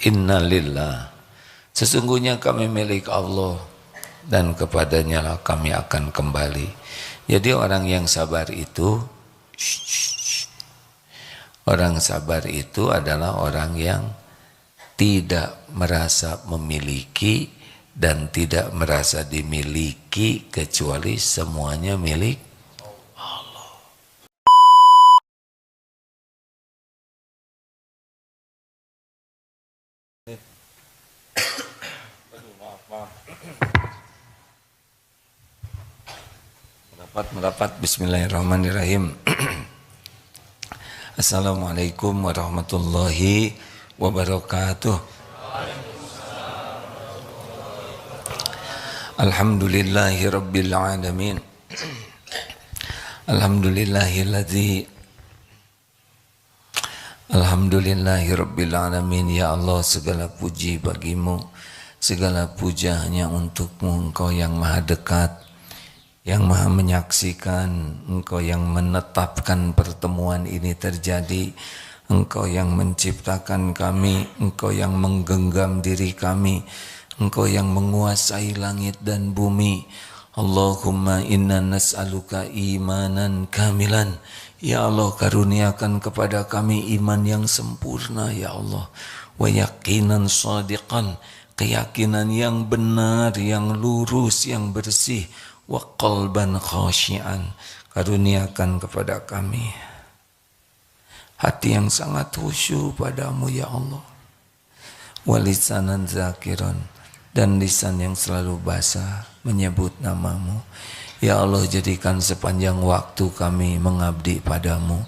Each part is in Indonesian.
Inna lillah, sesungguhnya kami milik Allah dan kepadanya lah kami akan kembali. Jadi orang yang sabar itu, orang sabar itu adalah orang yang tidak merasa memiliki dan tidak merasa dimiliki kecuali semuanya milik Allah. Merapat. Bismillahirrahmanirrahim. Assalamualaikum warahmatullahi wabarakatuh. Alhamdulillahi rabbil alamin. Alhamdulillahi rabbil alamin. Ya Allah, segala puji bagimu, segala puja hanya untukmu. Engkau yang maha dekat, yang maha menyaksikan, Engkau yang menetapkan pertemuan ini terjadi, Engkau yang menciptakan kami, Engkau yang menggenggam diri kami, Engkau yang menguasai langit dan bumi. Allahumma inna nas'aluka imanan kamilan. Ya Allah, karuniakan kepada kami iman yang sempurna ya Allah. Wa yaqinan shadiqan, keyakinan yang benar, yang lurus, yang bersih. Wa qalban khashi'an, karuniakan kepada kami hati yang sangat khusyuk padamu ya Allah. Wa lisanan zakiran, dan lisan yang selalu basah menyebut namamu. Ya Allah, jadikan sepanjang waktu kami mengabdi padamu.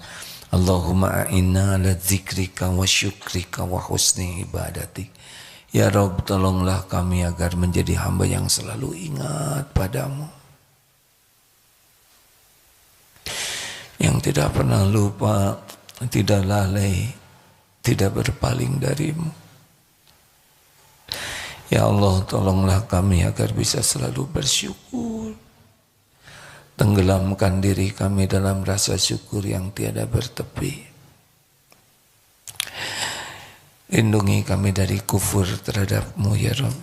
Allahumma a'inna ala zikrika wa syukrika wa husni ibadatik. Ya Rabb, tolonglah kami agar menjadi hamba yang selalu ingat padamu, yang tidak pernah lupa, tidak lalai, tidak berpaling darimu. Ya Allah, tolonglah kami agar bisa selalu bersyukur. Tenggelamkan diri kami dalam rasa syukur yang tiada bertepi. Lindungi kami dari kufur terhadap-Mu ya Rabb.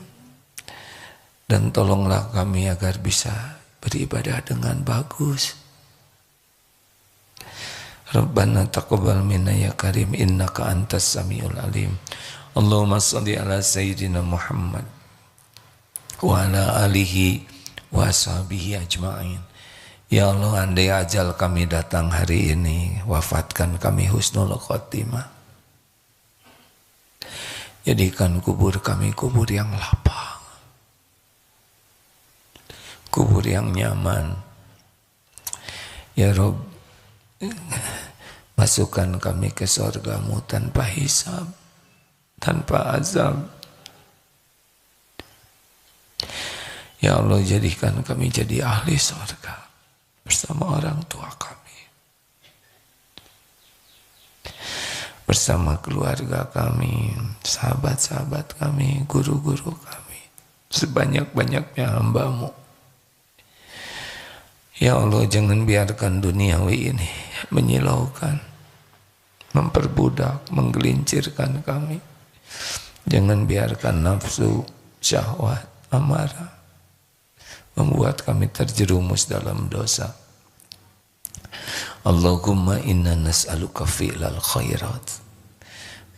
Dan tolonglah kami agar bisa beribadah dengan bagus. Rabbana taqabbal minna ya karim, innaka antas samiul alim. Allahumma salli ala sayyidina Muhammad wa ala alihi wa ashabihi ajma'in. Ya Allah, andai ajal kami datang hari ini, wafatkan kami husnul khotimah. Jadikan kubur kami kubur yang lapang, kubur yang nyaman. Ya Rabb, masukkan kami ke surga-Mu tanpa hisab, tanpa azab. Ya Allah, jadikan kami jadi ahli surga bersama orang tua kami, bersama keluarga kami, sahabat-sahabat kami, guru-guru kami, sebanyak-banyaknya hamba-Mu. Ya Allah, jangan biarkan duniawi ini menyilaukan, memperbudak, menggelincirkan kami. Jangan biarkan nafsu, syahwat, amarah membuat kami terjerumus dalam dosa. Allahumma inna nas'aluka fi'lal khairat.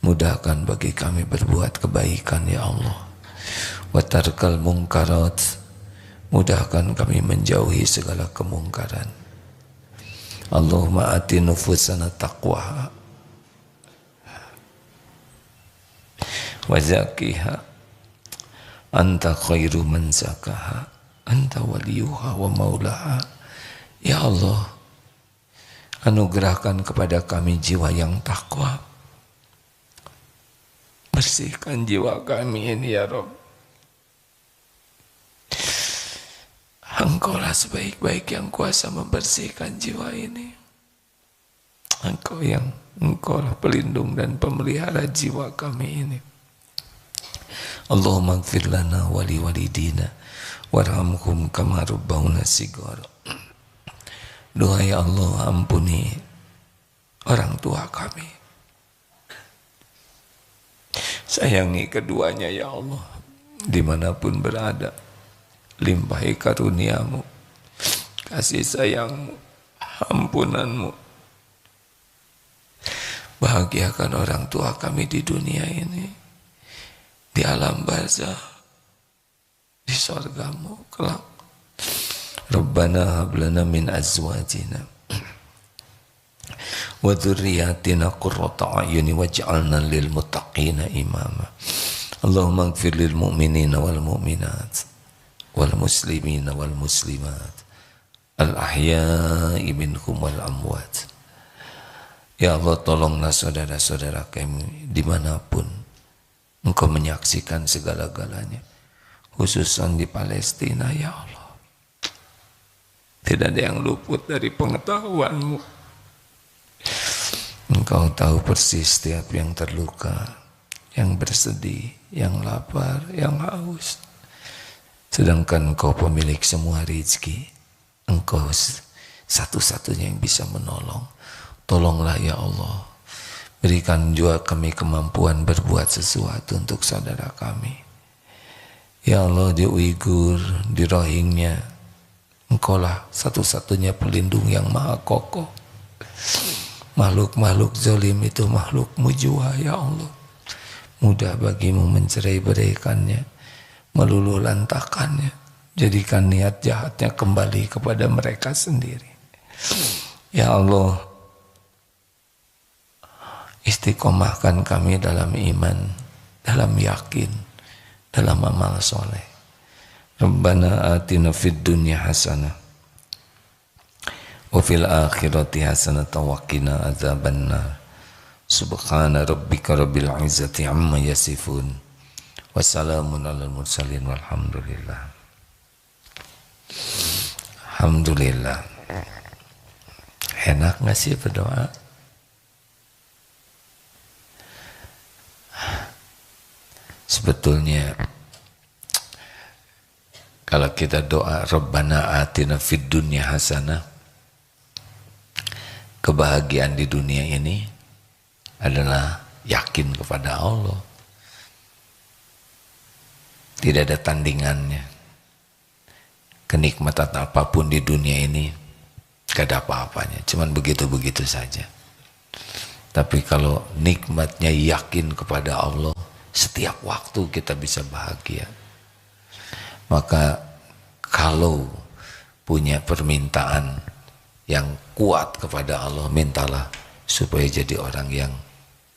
Mudahkan bagi kami berbuat kebaikan ya Allah. Wa tarkal munkarat. Mudahkan kami menjauhi segala kemungkaran. Allahumma ati nufusana taqwaha wa zakiha anta khairu man zakaha anta waliyuha wa maulaha. Ya Allah, anugerahkan kepada kami jiwa yang takwa. Bersihkan jiwa kami ini ya Rabb. Engkaulah sebaik-baik yang kuasa membersihkan jiwa ini. Engkaulah pelindung dan pemelihara jiwa kami ini. Allahumma ighfir lana wa li walidina warhamhum kama rabbawna shighara. Doa ya Allah, ampuni orang tua kami Sayangi keduanya ya Allah, dimanapun berada. Limpahi karuniamu, kasih sayangmu, ampunanmu. Bahagiakan orang tua kami di dunia ini, di alam barzah, di surgamu kelak. Rabbana hab lana min azwajina wa dzurriyyatina qurrata a'yuni waj'alna lil muttaqina imama. Allahumma ighfir lil mu'minina wal mu'minat wal muslimina wal muslimat al ahya'i minhum wal amwat. Ya Allah, tolonglah saudara-saudara kami dimanapun Engkau menyaksikan segala-galanya, khususnya di Palestina ya Allah. Tidak ada yang luput dari pengetahuanmu. Engkau tahu persis setiap yang terluka, yang bersedih, yang lapar, yang haus. Sedangkan Engkau pemilik semua rezeki, Engkau satu-satunya yang bisa menolong. Tolonglah ya Allah, berikan juga kami kemampuan berbuat sesuatu untuk saudara kami. Ya Allah, di Uighur, di Rohingya, Engkaulah satu-satunya pelindung yang maha kokoh. Makhluk-makhluk zalim itu makhlukmu jua ya Allah. Mudah bagimu mencerai-beraikannya, meluluh lantakannya, jadikan niat jahatnya kembali kepada mereka sendiri. Ya Allah, istiqomahkan kami dalam iman, dalam yakin, dalam amal soleh. Rabbana atina fid dunya hasanah wa fil akhirati hasanah wa qina adzabannar. Subhana rabbika rabbil izzati amma yasifun wa salamun alal mursalin walhamdulillah. Alhamdulillah. Enak gak sih berdoa? Sebetulnya kalau kita doa Rabbana atina fid dunya hasanah, kebahagiaan di dunia ini adalah yakin kepada Allah. Tidak ada tandingannya. Kenikmatan apapun di dunia ini gak ada apa-apanya, cuman begitu-begitu saja. Tapi kalau nikmatnya yakin kepada Allah, setiap waktu kita bisa bahagia. Maka kalau punya permintaan yang kuat kepada Allah, mintalah supaya jadi orang yang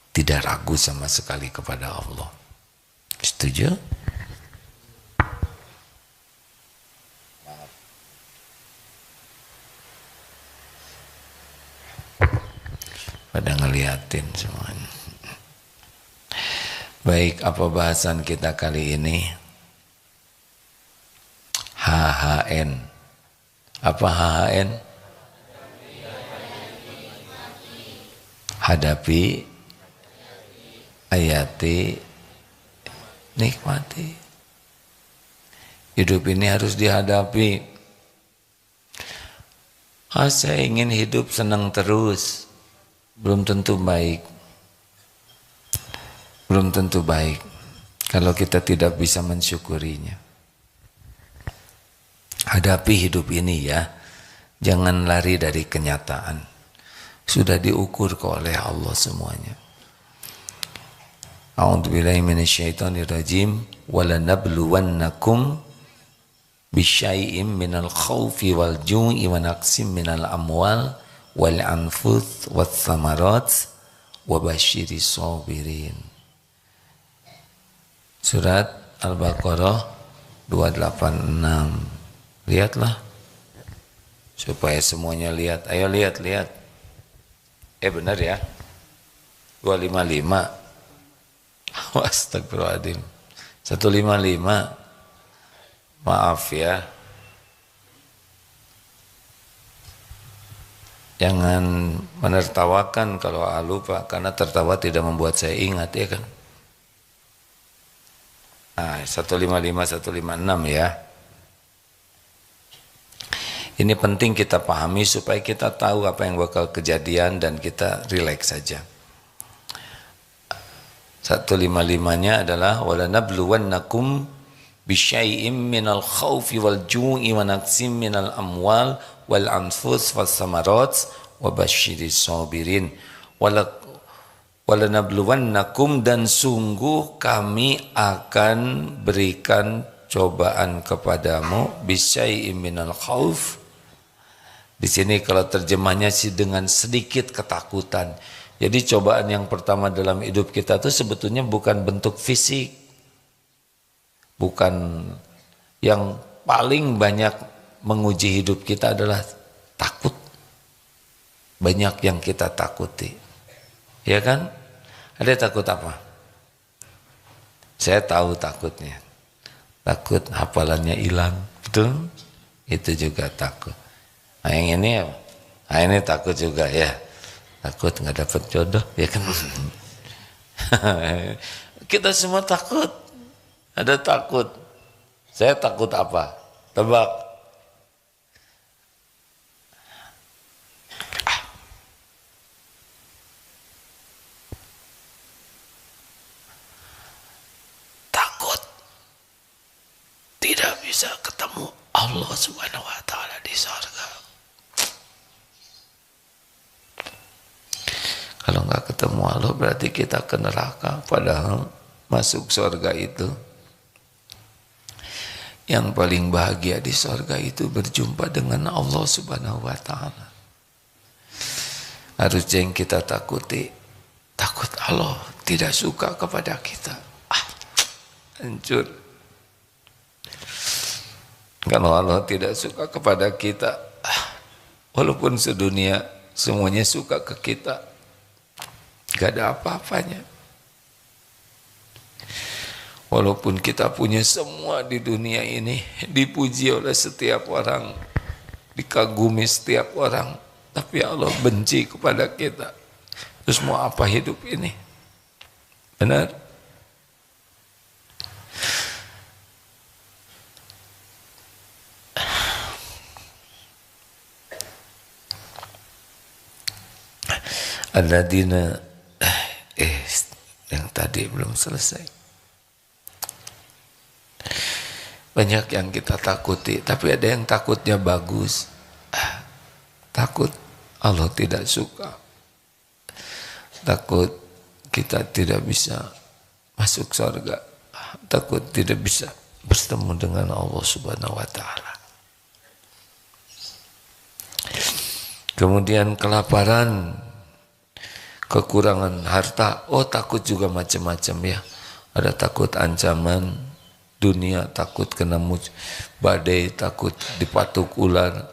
tidak ragu sama sekali kepada Allah. Setuju? Pada ngeliatin semuanya. Baik, apa bahasan kita kali ini? HHN. Apa HHN? Hadapi, hayati, nikmati. Hidup ini harus dihadapi. Saya ingin hidup senang terus. Belum tentu baik. Belum tentu baik kalau kita tidak bisa mensyukurinya. Hadapi hidup ini ya, jangan lari dari kenyataan. Sudah diukur oleh Allah semuanya. A'udzubillahi minasyaitonirrajim. Walanabluwannakum bisyai'im minal khawfi wal ju'i wa naqsim minal amwal wal anfus wath thamarat wa basyiris sabirin. Surat Al-Baqarah 286. Lihatlah supaya semuanya lihat. Ayo lihat. Benar ya, 255. Astagfirullahaladzim, 155. Maaf ya, jangan menertawakan kalau lupa, karena tertawa tidak membuat saya ingat, ya kan. Nah, 155, 156 ya. Ini penting kita pahami supaya kita tahu apa yang bakal kejadian dan kita rileks saja. 155-nya adalah walanabluwannakum bisyai'im minal khaufi wal ju'i wa naqsim minal amwal wal anfus was samarat wa basyiris sabirin. Walanabluwannakum, dan sungguh kami akan berikan cobaan kepadamu bisyai'im minal khauf. Di sini kalau terjemahnya sih dengan sedikit ketakutan. Jadi cobaan yang pertama dalam hidup kita itu sebetulnya bukan bentuk fisik. Bukan, yang paling banyak menguji hidup kita adalah takut. Banyak yang kita takuti. Ya kan? Ada takut apa? Saya tahu takutnya. Takut hafalannya hilang. Betul? Itu juga takut. Nah yang ini, nah ini takut juga ya. Takut nggak dapat jodoh, ya kan? Kita semua takut. Ada takut. Saya takut apa? Tebak. Takut tidak bisa ketemu Allah Subhanahu wa taala di surga. Kalau nggak ketemu Allah berarti kita ke neraka, padahal masuk surga itu. Yang paling bahagia di surga itu berjumpa dengan Allah Subhanahu wa taala. Harusnya yang kita takuti, takut Allah tidak suka kepada kita. Hancur. Kalau Allah tidak suka kepada kita, walaupun sedunia semuanya suka ke kita, gak ada apa-apanya. Walaupun kita punya semua di dunia ini, dipuji oleh setiap orang, dikagumi setiap orang, tapi Allah benci kepada kita. Terus mau apa hidup ini? Benar? Alladzina yang tadi belum selesai. Banyak yang kita takuti, tapi ada yang takutnya bagus. Takut Allah tidak suka. Takut kita tidak bisa masuk surga. Takut tidak bisa bertemu dengan Allah Subhanahu wa taala. Kemudian kelaparan, kekurangan harta. Oh, takut juga macam-macam ya. Ada takut ancaman dunia, takut kena badai, takut dipatuk ular,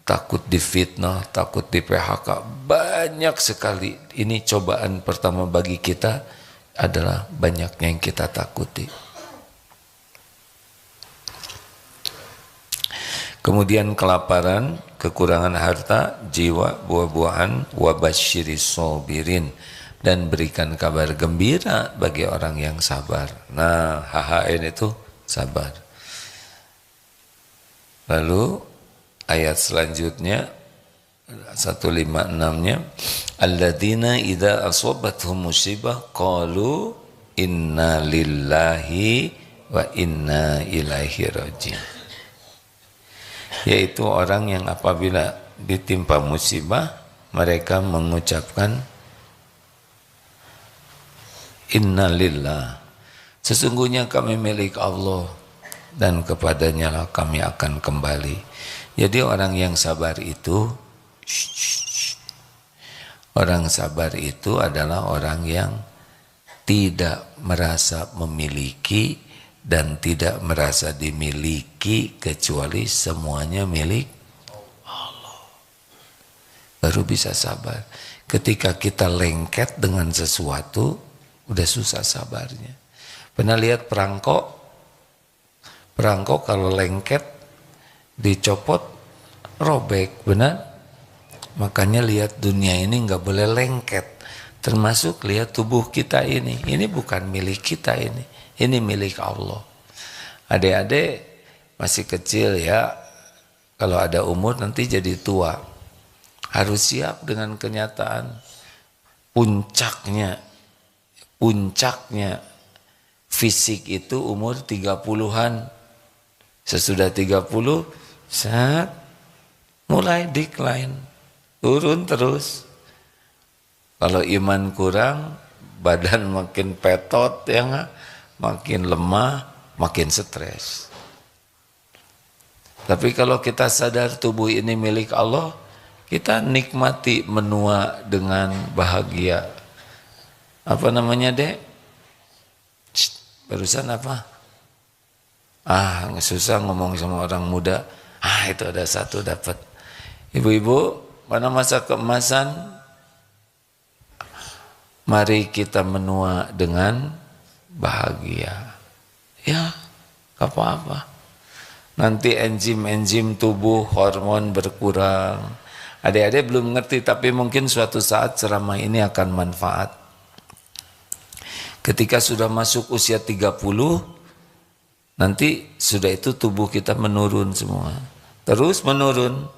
takut difitnah, takut di PHK. Banyak sekali. Ini cobaan pertama bagi kita adalah banyaknya yang kita takuti. Kemudian kelaparan, kekurangan harta, jiwa, buah-buahan, wabasyiris sabirin, dan berikan kabar gembira bagi orang yang sabar. Nah, HHN itu sabar. Lalu ayat selanjutnya 156-nya, alladzina idza asabathum musibah qalu inna lillahi wa inna ilaihi raji'un. Yaitu orang yang apabila ditimpa musibah mereka mengucapkan innalillah, sesungguhnya kami milik Allah dan kepadanya lah kami akan kembali. Jadi orang yang sabar itu, orang sabar itu adalah orang yang tidak merasa memiliki dan tidak merasa dimiliki, kecuali semuanya milik Allah. Baru bisa sabar. Ketika kita lengket dengan sesuatu, udah susah sabarnya. Pernah lihat perangkok? Perangkok kalau lengket, dicopot, robek, benar? Makanya lihat dunia ini nggak boleh lengket. Termasuk lihat tubuh kita ini. Ini bukan milik kita ini. Ini milik Allah. Adik-adik masih kecil ya. Kalau ada umur nanti jadi tua. Harus siap dengan kenyataan. Puncaknya puncaknya fisik itu umur 30-an. Sesudah 30 saat mulai decline, turun terus. Kalau iman kurang, badan makin petot ya nggak? Makin lemah, makin stres. Tapi kalau kita sadar tubuh ini milik Allah, kita nikmati menua dengan bahagia. Apa namanya, Dek? Barusan apa? Susah ngomong sama orang muda. Itu ada satu dapat. Ibu-ibu, pada masa keemasan, mari kita menua dengan bahagia. Ya, gak apa-apa. Nanti enzim-enzim tubuh, hormon berkurang. Adik-adik belum ngerti, tapi mungkin suatu saat ceramah ini akan manfaat. Ketika sudah masuk usia 30, nanti sudah itu tubuh kita menurun semua. Terus menurun.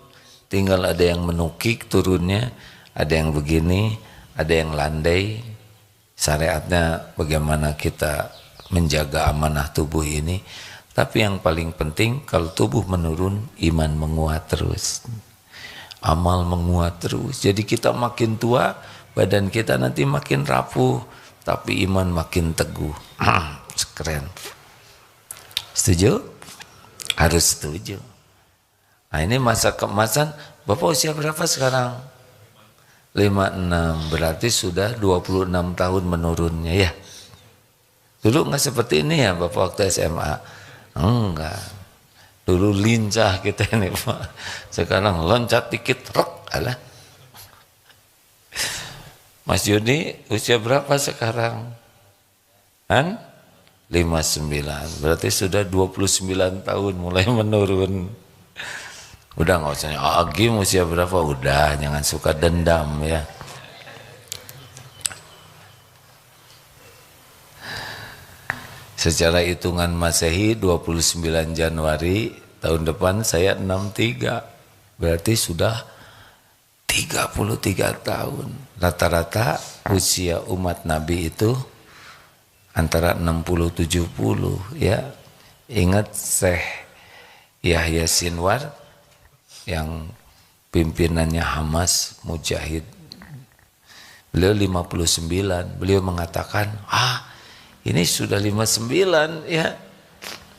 Tinggal ada yang menukik turunnya, ada yang begini, ada yang landai. Syariatnya bagaimana kita menjaga amanah tubuh ini. Tapi yang paling penting, kalau tubuh menurun, iman menguat terus. Amal menguat terus. Jadi kita makin tua, badan kita nanti makin rapuh, tapi iman makin teguh. Keren. Setuju? Harus setuju. Nah, ini masa keemasan. Bapak usia berapa sekarang? 56. Berarti sudah 26 tahun menurunnya ya. Dulu nggak seperti ini ya Bapak waktu SMA? Enggak. Dulu lincah kita ini Pak. Sekarang loncat dikit, alah. Mas Yudi usia berapa sekarang? 59. Berarti sudah 29 tahun mulai menurun. Udah nggak usah Agim usia berapa? Udah, jangan suka dendam ya. Secara hitungan Masehi 29 Januari tahun depan saya 63. Berarti sudah 33 tahun. Rata-rata usia umat Nabi itu antara 60-70 ya. Ingat Syekh Yahya Sinwar yang pimpinannya Hamas Mujahid. Beliau 59. Beliau mengatakan, ini sudah 59 ya.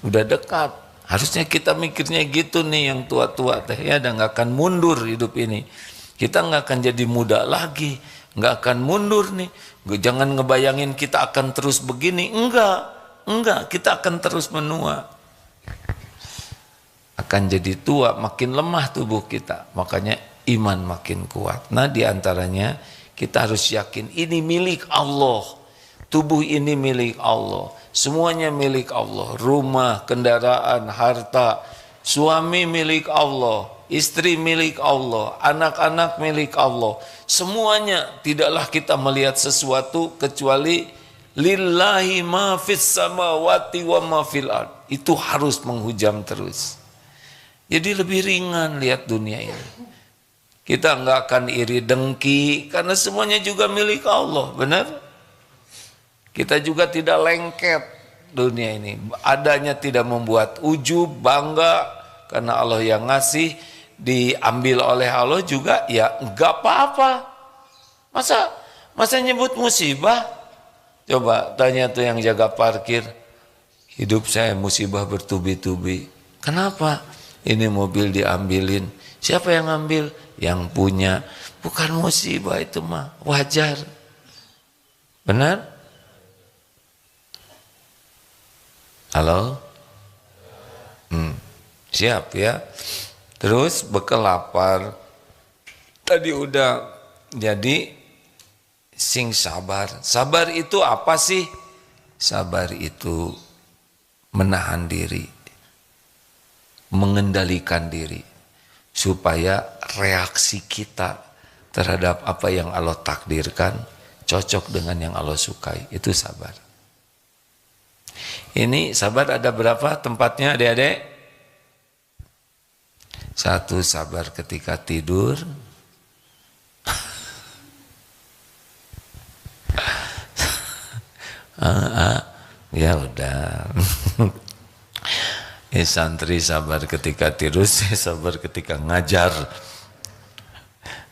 Udah dekat. Harusnya kita mikirnya gitu nih yang tua-tua teh ya, dan gak akan mundur hidup ini. Kita gak akan jadi muda lagi, gak akan mundur nih. Jangan ngebayangin kita akan terus begini. Enggak, kita akan terus menua. Akan jadi tua, makin lemah tubuh kita. Makanya iman makin kuat. Nah, diantaranya kita harus yakin ini milik Allah. Tubuh ini milik Allah. Semuanya milik Allah. Rumah, kendaraan, harta, suami milik Allah, istri milik Allah, anak-anak milik Allah. Semuanya, tidaklah kita melihat sesuatu kecuali lillahi ma fis samawati wa ma fil ard. Itu harus menghujam terus. Jadi lebih ringan lihat dunia ini. Kita enggak akan iri dengki karena semuanya juga milik Allah, benar? Kita juga tidak lengket dunia ini. Adanya tidak membuat ujub, bangga karena Allah yang ngasih. Diambil oleh Allah juga ya enggak apa-apa. Masa nyebut musibah? Coba tanya tuh yang jaga parkir. Hidup saya musibah bertubi-tubi. Kenapa? Ini mobil diambilin. Siapa yang ambil? Yang punya. Bukan musibah itu mah, wajar. Benar? Halo? Siap ya. Terus bekal lapar. Tadi udah. Jadi sing sabar. Sabar itu apa sih? Sabar itu menahan diri, mengendalikan diri, supaya reaksi kita terhadap apa yang Allah takdirkan cocok dengan yang Allah sukai. Itu sabar. Ini sabar ada berapa tempatnya adik-adik? 1, sabar ketika tidur. 2, Ya udah. Santri sabar ketika tirus, sabar ketika ngajar.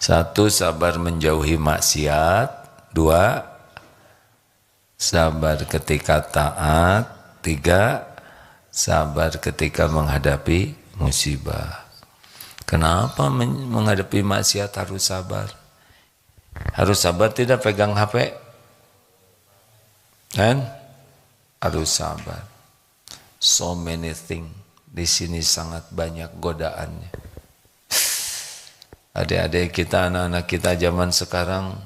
1, sabar menjauhi maksiat. 2, sabar ketika taat. 3, sabar ketika menghadapi musibah. Kenapa menghadapi maksiat harus sabar? Harus sabar tidak pegang HP? Kan? Harus sabar. So many things. Di sini sangat banyak godaannya. Adik-adik kita, anak-anak kita zaman sekarang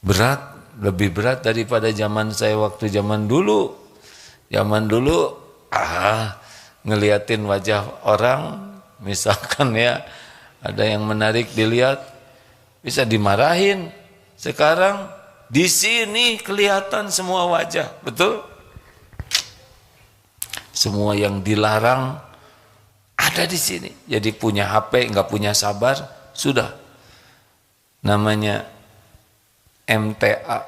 berat, lebih berat daripada zaman saya waktu zaman dulu. Zaman dulu, ngeliatin wajah orang, misalkan ya, ada yang menarik dilihat, bisa dimarahin. Sekarang di sini kelihatan semua wajah, betul? Semua yang dilarang ada di sini. Jadi punya HP, nggak punya sabar, sudah. Namanya MTA.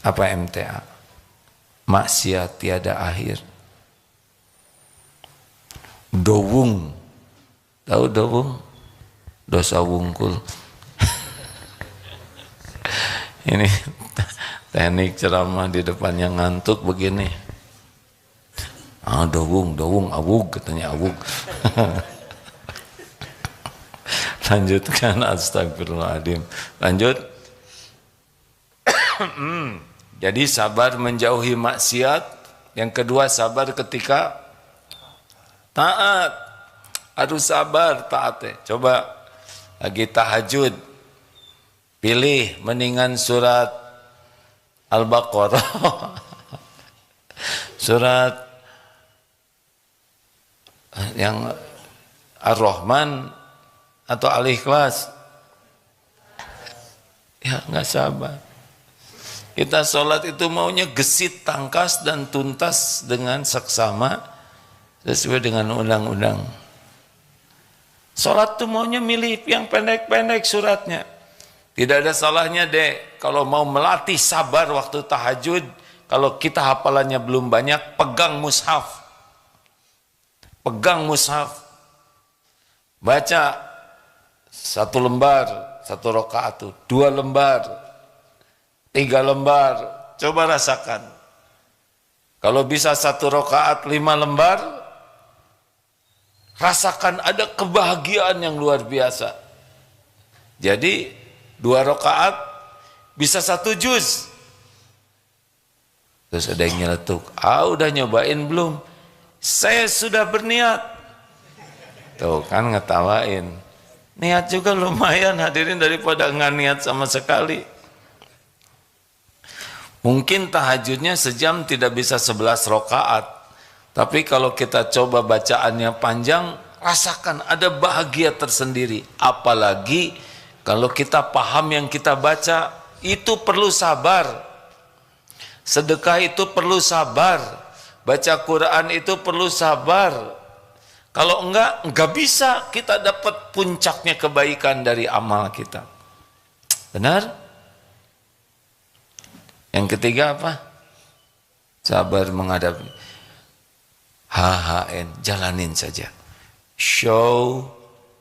Apa MTA? Maksiat tiada akhir. Dowung. Tahu dowung? Dosa wungkul. Ini teknik ceramah di depan yang ngantuk begini. Dowung, awug, katanya awug. Lanjutkan, astagfirullahaladzim. Lanjut. Jadi sabar menjauhi maksiat. Yang kedua, sabar ketika taat. Harus sabar taatnya. Coba lagi tahajud, pilih mendingan surat Al-Baqarah, surat yang Ar-Rahman atau Al-Ikhlas. Ya nggak sabar. Kita sholat itu maunya gesit, tangkas dan tuntas dengan seksama sesuai dengan undang-undang. Sholat itu maunya milih yang pendek-pendek suratnya. Tidak ada salahnya dek kalau mau melatih sabar waktu tahajud. Kalau kita hafalannya belum banyak, pegang mushaf. Pegang mushaf, baca 1 lembar, 1 rakaat, 2 lembar, 3 lembar, coba rasakan. Kalau bisa 1 rakaat 5 lembar, rasakan ada kebahagiaan yang luar biasa. Jadi 2 rakaat bisa 1 juz. Terus ada yang nyeletuk, udah nyobain belum? Saya sudah berniat. Tuh kan ngetawain. Niat juga lumayan hadirin daripada nggak niat sama sekali. Mungkin tahajudnya sejam tidak bisa 11 rakaat. Tapi kalau kita coba bacaannya panjang, rasakan ada bahagia tersendiri. Apalagi kalau kita paham yang kita baca, itu perlu sabar. Sedekah itu perlu sabar. Baca Quran itu perlu sabar. Kalau enggak bisa kita dapat puncaknya kebaikan dari amal kita. Benar? Yang ketiga apa? Sabar menghadapi. HHN, jalanin saja. Show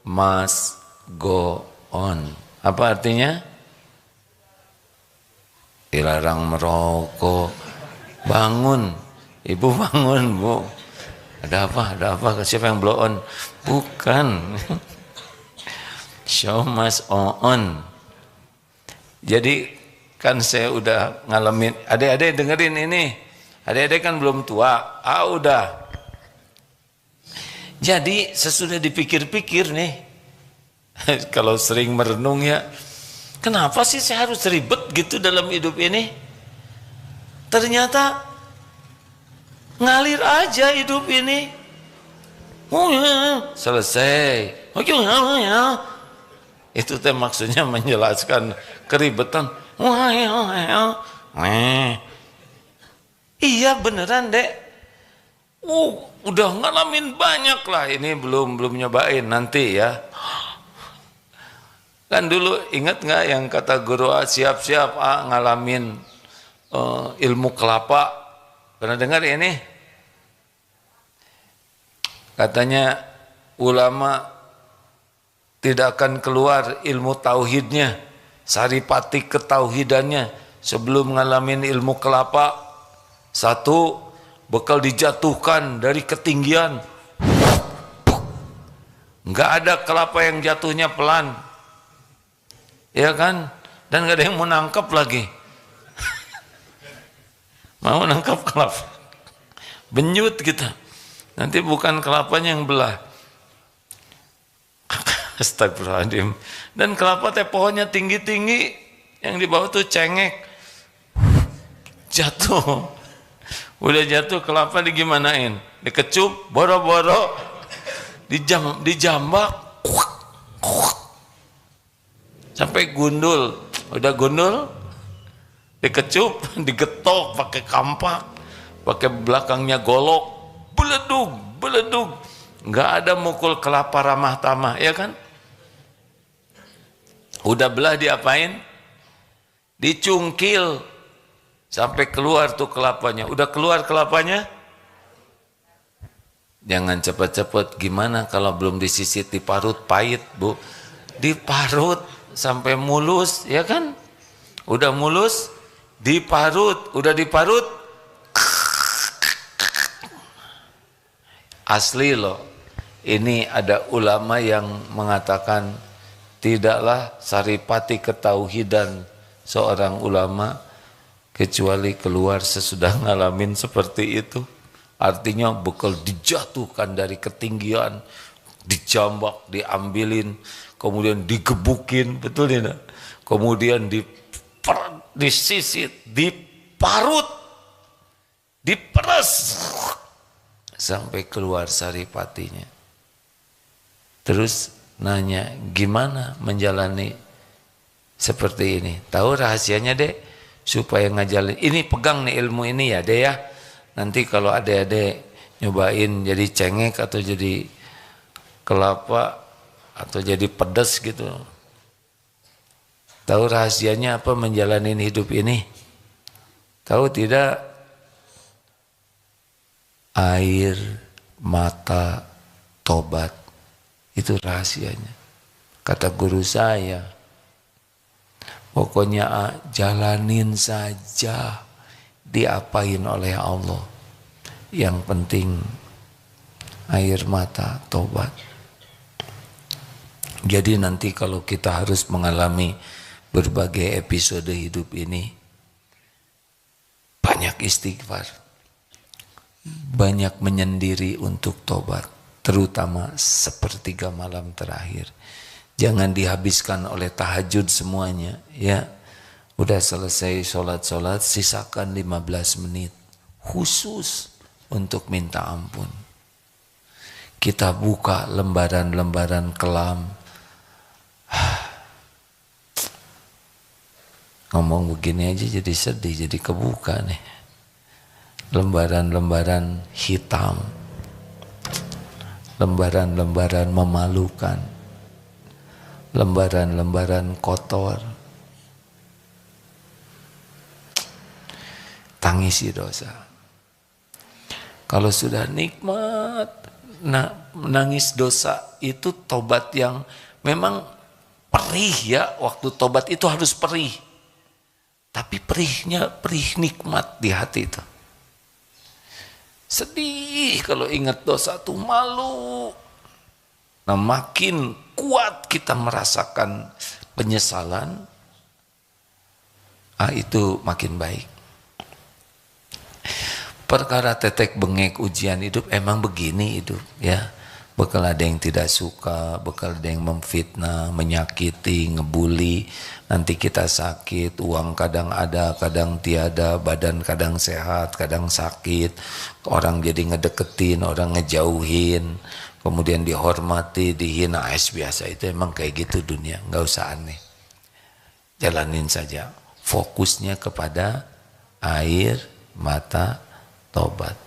must go on. Apa artinya? Dilarang merokok. Bangun. Ibu bangun, Bu. Ada apa? Ada apa? Siapa yang blow on? Bukan. Show must on. Jadi kan saya udah ngalamin. Adik-adik dengerin ini. Adik-adik kan belum tua. Udah. Jadi sesudah dipikir-pikir nih. Kalau sering merenung ya. Kenapa sih saya harus ribet gitu dalam hidup ini? Ternyata ngalir aja hidup ini. Selesai. Itu teh maksudnya menjelaskan keribetan. Iya beneran dek. Udah ngalamin banyak lah. Ini belum nyobain nanti ya. Kan dulu ingat nggak yang kata guru siap-siap ngalamin ilmu kelapa. Pernah dengar ini? Katanya ulama tidak akan keluar ilmu tauhidnya, saripati ketauhidannya sebelum ngalamin ilmu kelapa. Satu, bakal dijatuhkan dari ketinggian. Enggak ada kelapa yang jatuhnya pelan. Ya kan? Dan enggak ada yang mau nangkep lagi. Mau nangkep kelapa. Benyut kita. Nanti bukan kelapanya yang belah. Astagfirullahaladzim. Dan kelapa teh pohonnya tinggi-tinggi, yang di bawah tuh cengek. Jatuh. Udah jatuh kelapa digimanain? Dikecup, boro-boro, dijambak, sampai gundul. Udah gundul, dikecup, digetok pakai kampak, pakai belakangnya golok, beledug. Nggak ada mukul kelapa ramah tamah, ya kan? Udah belah diapain? Dicungkil sampai keluar tuh kelapanya. Udah keluar kelapanya? Jangan cepet-cepet. Gimana kalau belum disisit diparut? Pahit, Bu. Diparut sampai mulus, ya kan? Udah mulus, diparut. Udah diparut, asli loh. Ini ada ulama yang mengatakan tidaklah saripati ketauhidan seorang ulama kecuali keluar sesudah ngalamin seperti itu. Artinya bakal dijatuhkan dari ketinggian, dijambak, diambilin, kemudian digebukin, betul ya? Kemudian disisit, diparut, diperes sampai keluar saripatinya. Terus nanya, gimana menjalani seperti ini? Tahu rahasianya, Dek? Supaya ngajalin, ini pegang nih ilmu ini ya, Dek ya. Nanti kalau adik-adik nyobain jadi cengek atau jadi kelapa atau jadi pedas gitu. Tahu rahasianya apa menjalani hidup ini? Tahu tidak? Air mata tobat. Itu rahasianya. Kata guru saya, pokoknya jalanin saja, diapain oleh Allah. Yang penting air mata tobat. Jadi nanti kalau kita harus mengalami berbagai episode hidup ini, banyak istighfar, banyak menyendiri untuk tobat. Terutama sepertiga malam terakhir. Jangan dihabiskan oleh tahajud semuanya, ya. Udah selesai sholat, sisakan 15 menit khusus untuk minta ampun. Kita buka lembaran-lembaran kelam. Ngomong begini aja jadi sedih, jadi kebuka nih. Lembaran-lembaran hitam. Lembaran-lembaran memalukan, lembaran-lembaran kotor. Tangisi dosa. Kalau sudah nikmat, menangis dosa itu tobat yang memang perih ya. Waktu tobat itu harus perih, tapi perihnya perih nikmat di hati itu. Sedih kalau ingat dosa tuh, malu. Nah, makin kuat kita merasakan penyesalan, itu makin baik. Perkara tetek bengek ujian hidup emang begini hidup ya. Bakal ada yang tidak suka, bakal ada yang memfitnah, menyakiti, ngebully. Nanti kita sakit, uang kadang ada, kadang tiada, badan kadang sehat, kadang sakit. Orang jadi ngedeketin, orang ngejauhin, kemudian dihormati, dihina. Biasa itu emang kayak gitu dunia, nggak usah aneh. Jalanin saja, fokusnya kepada air mata tobat.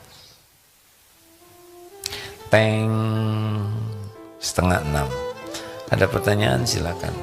Teng, 5:30. Ada pertanyaan silakan.